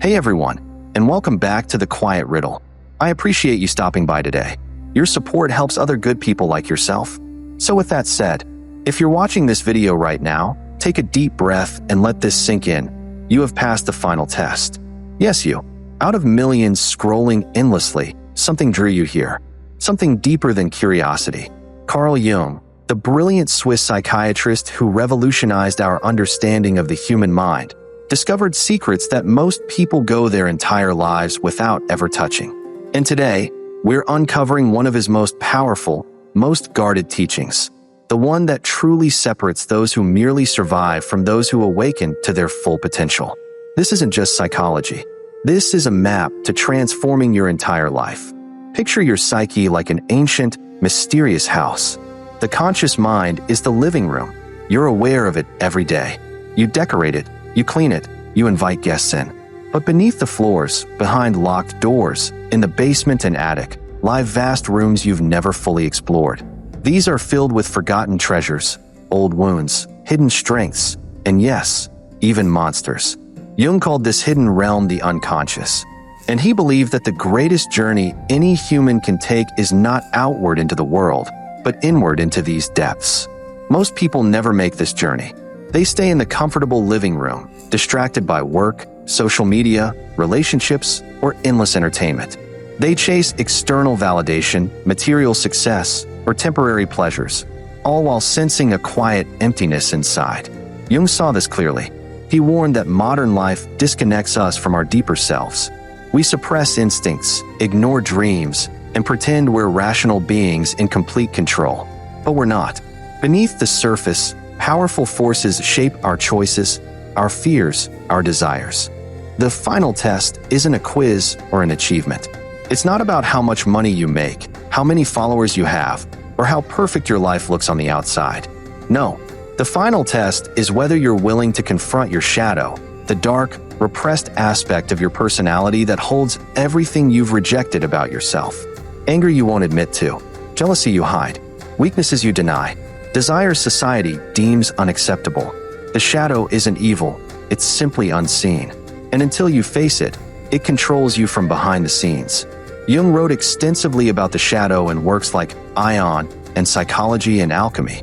Hey everyone, and welcome back to The Quiet Riddle. I appreciate you stopping by today. Your support helps other good people like yourself. So with that said, if you're watching this video right now, take a deep breath and let this sink in. You have passed the final test. Yes, you. Out of millions scrolling endlessly, something drew you here. Something deeper than curiosity. Carl Jung, the brilliant Swiss psychiatrist who revolutionized our understanding of the human mind, discovered secrets that most people go their entire lives without ever touching. And today, we're uncovering one of his most powerful, most guarded teachings, the one that truly separates those who merely survive from those who awaken to their full potential. This isn't just psychology. This is a map to transforming your entire life. Picture your psyche like an ancient, mysterious house. The conscious mind is the living room. You're aware of it every day. You decorate it, you clean it, you invite guests in. But beneath the floors, behind locked doors, in the basement and attic, lie vast rooms you've never fully explored. These are filled with forgotten treasures, old wounds, hidden strengths, and yes, even monsters. Jung called this hidden realm the unconscious. And he believed that the greatest journey any human can take is not outward into the world, but inward into these depths. Most people never make this journey. They stay in the comfortable living room, distracted by work, social media, relationships, or endless entertainment. They chase external validation, material success, or temporary pleasures, all while sensing a quiet emptiness inside. Jung saw this clearly. He warned that modern life disconnects us from our deeper selves. We suppress instincts, ignore dreams, and pretend we're rational beings in complete control. But we're not. Beneath the surface, powerful forces shape our choices, our fears, our desires. The final test isn't a quiz or an achievement. It's not about how much money you make, how many followers you have, or how perfect your life looks on the outside. No, the final test is whether you're willing to confront your shadow, the dark, repressed aspect of your personality that holds everything you've rejected about yourself. Anger you won't admit to, jealousy you hide, weaknesses you deny, desires society deems unacceptable. The shadow isn't evil, it's simply unseen. And until you face it, it controls you from behind the scenes. Jung wrote extensively about the shadow in works like Ion and Psychology and Alchemy.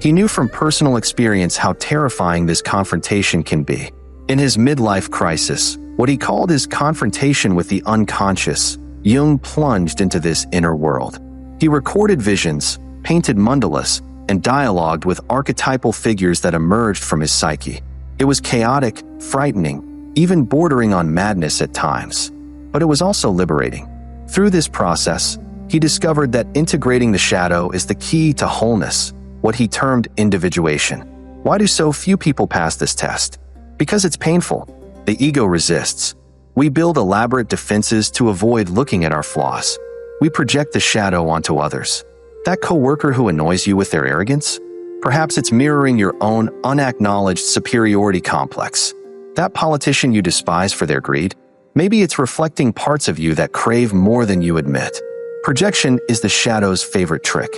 He knew from personal experience how terrifying this confrontation can be. In his midlife crisis, what he called his confrontation with the unconscious, Jung plunged into this inner world. He recorded visions, painted mandalas, and dialogued with archetypal figures that emerged from his psyche. It was chaotic, frightening, even bordering on madness at times. But it was also liberating. Through this process, he discovered that integrating the shadow is the key to wholeness, what he termed individuation. Why do so few people pass this test? Because it's painful. The ego resists. We build elaborate defenses to avoid looking at our flaws. We project the shadow onto others. That coworker who annoys you with their arrogance? Perhaps it's mirroring your own unacknowledged superiority complex. That politician you despise for their greed? Maybe it's reflecting parts of you that crave more than you admit. Projection is the shadow's favorite trick.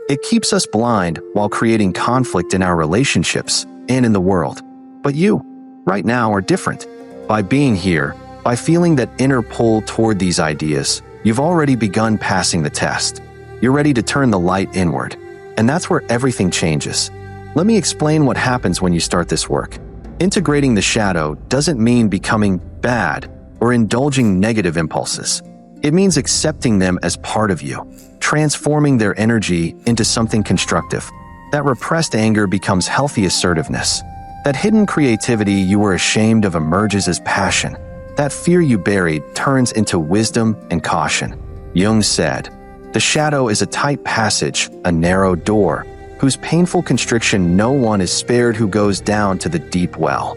It keeps us blind while creating conflict in our relationships and in the world. But you, right now, are different. By being here, by feeling that inner pull toward these ideas, you've already begun passing the test. You're ready to turn the light inward. And that's where everything changes. Let me explain what happens when you start this work. Integrating the shadow doesn't mean becoming bad or indulging negative impulses. It means accepting them as part of you, transforming their energy into something constructive. That repressed anger becomes healthy assertiveness. That hidden creativity you were ashamed of emerges as passion. That fear you buried turns into wisdom and caution. Jung said, "The shadow is a tight passage, a narrow door, whose painful constriction no one is spared who goes down to the deep well."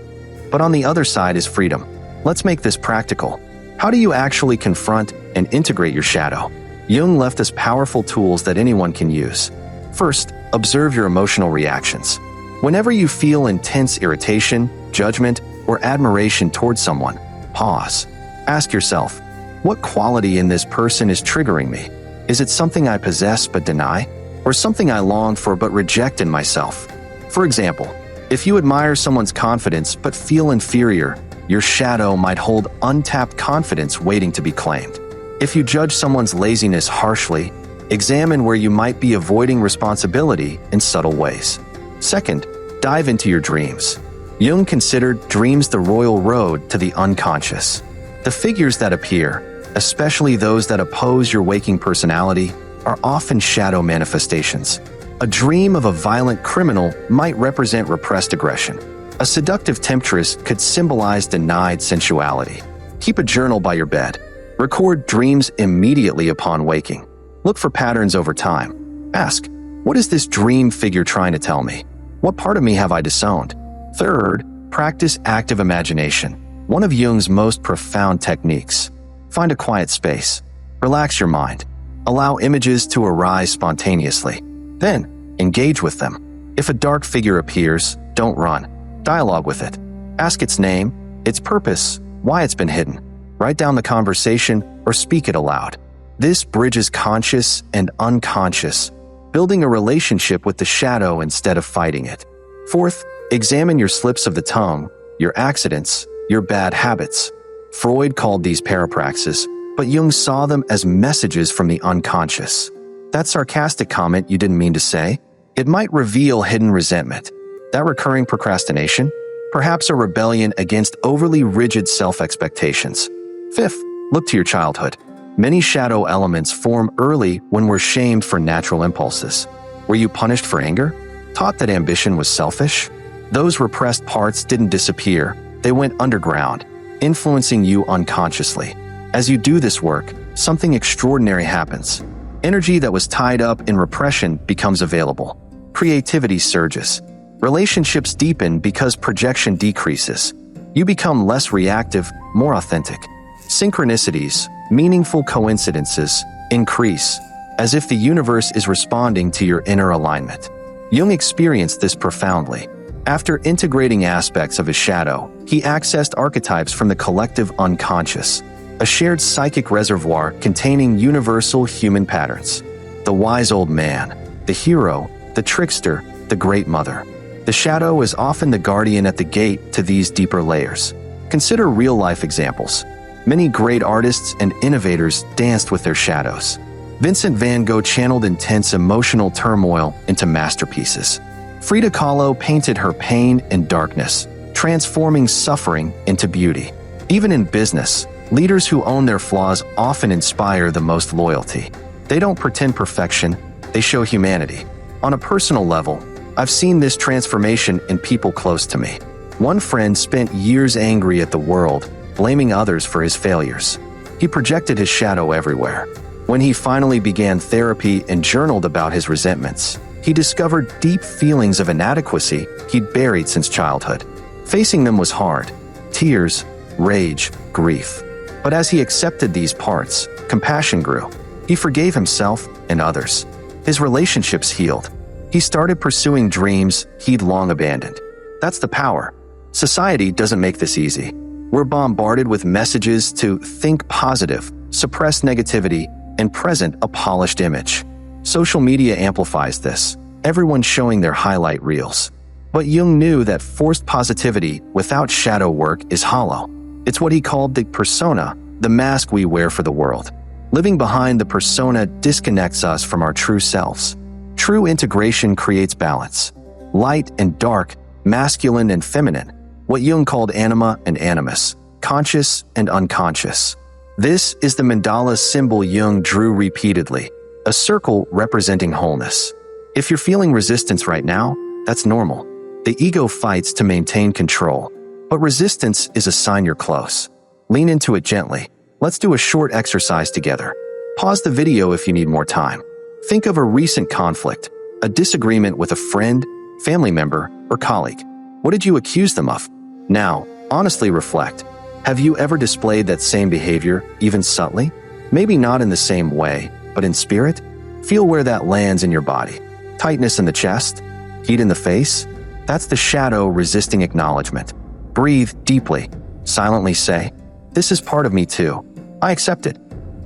But on the other side is freedom. Let's make this practical. How do you actually confront and integrate your shadow? Jung left us powerful tools that anyone can use. First, observe your emotional reactions. Whenever you feel intense irritation, judgment, or admiration towards someone, pause. Ask yourself, what quality in this person is triggering me? Is it something I possess but deny? Or something I long for but reject in myself? For example, if you admire someone's confidence but feel inferior, Your shadow might hold untapped confidence waiting to be claimed. If you judge someone's laziness harshly, examine where you might be avoiding responsibility in subtle ways. Second, dive into your dreams. Jung considered dreams the royal road to the unconscious. The figures that appear, especially those that oppose your waking personality, are often shadow manifestations. A dream of a violent criminal might represent repressed aggression. A seductive temptress could symbolize denied sensuality. Keep a journal by your bed. Record dreams immediately upon waking. Look for patterns over time. Ask, what is this dream figure trying to tell me? What part of me have I disowned? Third, practice active imagination. One of Jung's most profound techniques. Find a quiet space. Relax your mind. Allow images to arise spontaneously. Then, engage with them. If a dark figure appears, don't run. Dialogue with it. Ask its name, its purpose, why it's been hidden. Write down the conversation or speak it aloud. This bridges conscious and unconscious, building a relationship with the shadow instead of fighting it. Fourth, examine your slips of the tongue, your accidents, your bad habits. Freud called these parapraxis, but Jung saw them as messages from the unconscious. That sarcastic comment you didn't mean to say, it might reveal hidden resentment. That recurring procrastination, perhaps a rebellion against overly rigid self-expectations. Fifth, look to your childhood. Many shadow elements form early when we're shamed for natural impulses. Were you punished for anger? Taught that ambition was selfish? Those repressed parts didn't disappear, they went underground, influencing you unconsciously. As you do this work, something extraordinary happens. Energy that was tied up in repression becomes available. Creativity surges. Relationships deepen because projection decreases. You become less reactive, more authentic. Synchronicities, meaningful coincidences, increase, as if the universe is responding to your inner alignment. Jung experienced this profoundly. After integrating aspects of his shadow, he accessed archetypes from the collective unconscious, a shared psychic reservoir containing universal human patterns. The wise old man, the hero, the trickster, the great mother. The shadow is often the guardian at the gate to these deeper layers. Consider real-life examples. Many great artists and innovators danced with their shadows. Vincent van Gogh channeled intense emotional turmoil into masterpieces. Frida Kahlo painted her pain and darkness, transforming suffering into beauty. Even in business, leaders who own their flaws often inspire the most loyalty. They don't pretend perfection, they show humanity. On a personal level, I've seen this transformation in people close to me. One friend spent years angry at the world, blaming others for his failures. He projected his shadow everywhere. When he finally began therapy and journaled about his resentments, he discovered deep feelings of inadequacy he'd buried since childhood. Facing them was hard. Tears, rage, grief. But as he accepted these parts, compassion grew. He forgave himself and others. His relationships healed. He started pursuing dreams he'd long abandoned. That's the power. Society doesn't make this easy. We're bombarded with messages to think positive, suppress negativity, and present a polished image. Social media amplifies this, everyone showing their highlight reels. But Jung knew that forced positivity without shadow work is hollow. It's what he called the persona, the mask we wear for the world. Living behind the persona disconnects us from our true selves. True integration creates balance. Light and dark, masculine and feminine, what Jung called anima and animus, conscious and unconscious. This is the mandala symbol Jung drew repeatedly, a circle representing wholeness. If you're feeling resistance right now, that's normal. The ego fights to maintain control, but resistance is a sign you're close. Lean into it gently. Let's do a short exercise together. Pause the video if you need more time. Think of a recent conflict, a disagreement with a friend, family member, or colleague. What did you accuse them of? Now, honestly reflect. Have you ever displayed that same behavior, even subtly? Maybe not in the same way, but in spirit? Feel where that lands in your body. Tightness in the chest? Heat in the face? That's the shadow resisting acknowledgement. Breathe deeply. Silently say, "This is part of me too. I accept it."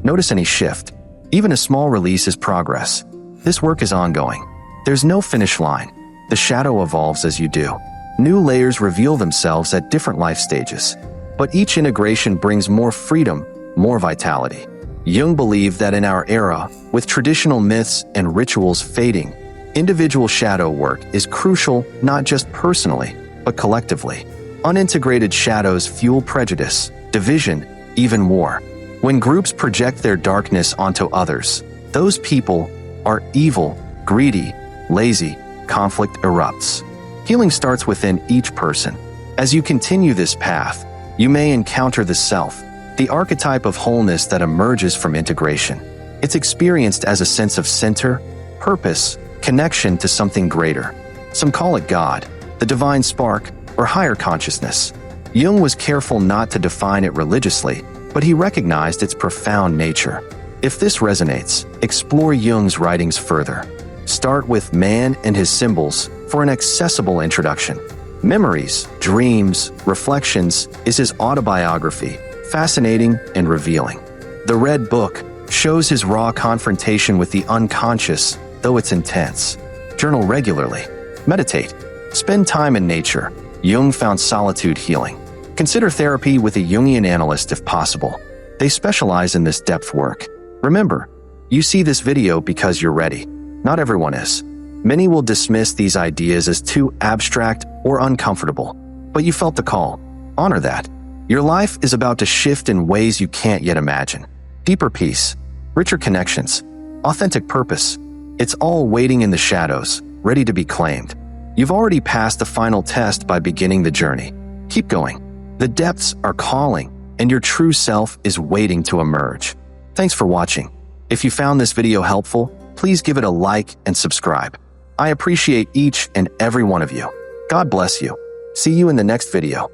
Notice any shift. Even a small release is progress. This work is ongoing. There's no finish line. The shadow evolves as you do. New layers reveal themselves at different life stages. but each integration brings more freedom, more vitality. Jung believed that in our era, with traditional myths and rituals fading, individual shadow work is crucial not just personally, but collectively. Unintegrated shadows fuel prejudice, division, even war. When groups project their darkness onto others, those people are evil, greedy, lazy. Conflict erupts. Healing starts within each person. As you continue this path, you may encounter the self, the archetype of wholeness that emerges from integration. It's experienced as a sense of center, purpose, connection to something greater. Some call it God, the divine spark, or higher consciousness. Jung was careful not to define it religiously, but he recognized its profound nature. If this resonates, explore Jung's writings further. Start with Man and His Symbols for an accessible introduction. Memories, Dreams, Reflections is his autobiography, fascinating and revealing. The Red Book shows his raw confrontation with the unconscious, though it's intense. Journal regularly. Meditate. Spend time in nature. Jung found solitude healing. Consider therapy with a Jungian analyst if possible. They specialize in this depth work. Remember, you see this video because you're ready. Not everyone is. Many will dismiss these ideas as too abstract or uncomfortable, but you felt the call. Honor that. Your life is about to shift in ways you can't yet imagine. Deeper peace, richer connections, authentic purpose. It's all waiting in the shadows, ready to be claimed. You've already passed the final test by beginning the journey. Keep going. The depths are calling, and your true self is waiting to emerge. Thanks for watching. If you found this video helpful, please give it a like and subscribe. I appreciate each and every one of you. God bless you. See you in the next video.